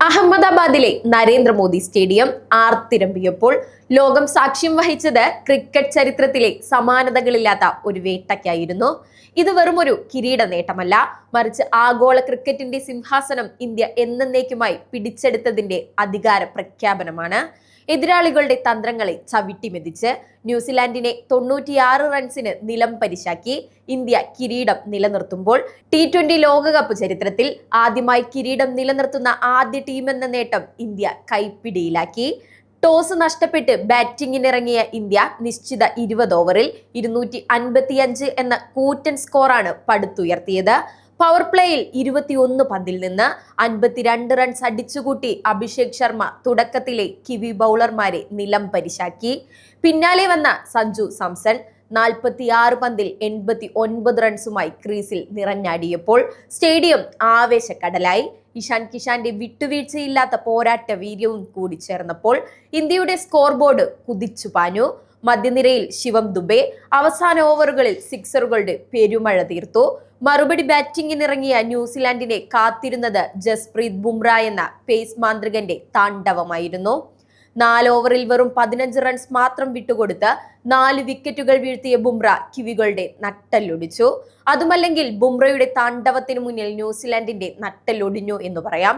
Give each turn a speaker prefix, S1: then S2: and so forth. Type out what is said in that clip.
S1: അഹമ്മദാബാദിലെ നരേന്ദ്രമോദി സ്റ്റേഡിയം ആർത്തിരമ്പിയപ്പോൾ ലോകം സാക്ഷ്യം വഹിച്ചത് ക്രിക്കറ്റ് ചരിത്രത്തിലെ സമാനതകളില്ലാത്ത ഒരു വേട്ടയ്ക്കായിരുന്നു. ഇത് വെറുമൊരു കിരീട നേട്ടമല്ല, മറിച്ച് ആഗോള ക്രിക്കറ്റിന്റെ സിംഹാസനം ഇന്ത്യ എന്നേക്കുമായി പിടിച്ചെടുത്തതിന്റെ അധികാര പ്രഖ്യാപനമാണ്. എതിരാളികളുടെ തന്ത്രങ്ങളെ ചവിട്ടിമെതിച്ച് ന്യൂസിലാൻഡിനെ 96 റൺസിന് നിലം പരിശാക്കി ഇന്ത്യ കിരീടം നിലനിർത്തുമ്പോൾ T20 ലോകകപ്പ് ചരിത്രത്തിൽ ആദ്യമായി കിരീടം നിലനിർത്തുന്ന ആദ്യ ടീമെന്ന നേട്ടം ഇന്ത്യ കൈപ്പിടിയിലാക്കി. ടോസ് നഷ്ടപ്പെട്ട് ബാറ്റിംഗിനിറങ്ങിയ ഇന്ത്യ നിശ്ചിത 20 ഓവറിൽ 255 എന്ന കൂറ്റൻ സ്കോറാണ് പടുത്തുയർത്തിയത്. പവർ പ്ലേയിൽ 21 പന്തിൽ നിന്ന് 52 റൺസ് അടിച്ചുകൂട്ടി അഭിഷേക് ശർമ്മ തുടക്കത്തിലെ കിവി ബൗളർമാരെ നിലം പരിശാക്കി. പിന്നാലെ വന്ന സഞ്ജു സാംസൺ 46 പന്തിൽ 89 റൺസുമായി ക്രീസിൽ നിറഞ്ഞാടിയപ്പോൾ സ്റ്റേഡിയം ആവേശക്കടലായി. ഇഷാൻ കിഷാന്റെ വിട്ടുവീഴ്ചയില്ലാത്ത പോരാട്ട വീര്യവും കൂടി ചേർന്നപ്പോൾ ഇന്ത്യയുടെ സ്കോർ ബോർഡ് കുതിച്ചു പാഞ്ഞു. മധ്യനിരയിൽ ശിവം ദുബെ അവസാന ഓവറുകളിൽ സിക്സറുകളുടെ പെരുമഴ തീർത്തു. മറുപടി ബാറ്റിംഗിനിറങ്ങിയ ന്യൂസിലാൻഡിനെ കാത്തിരുന്നത് ജസ്പ്രീത് ബുംറ എന്ന പേസ് മാന്ത്രികന്റെ താണ്ഡവമായിരുന്നു. 4 ഓവറിൽ വെറും 15 റൺസ് മാത്രം വിട്ടുകൊടുത്ത് 4 വിക്കറ്റുകൾ വീഴ്ത്തിയ ബുംറ കിവികളുടെ നട്ടെല്ലൊടിച്ചു. അതുമല്ലെങ്കിൽ ബുംറയുടെ താണ്ഡവത്തിന് മുന്നിൽ ന്യൂസിലാൻഡിന്റെ നട്ടെല്ലൊടിഞ്ഞു എന്ന് പറയാം.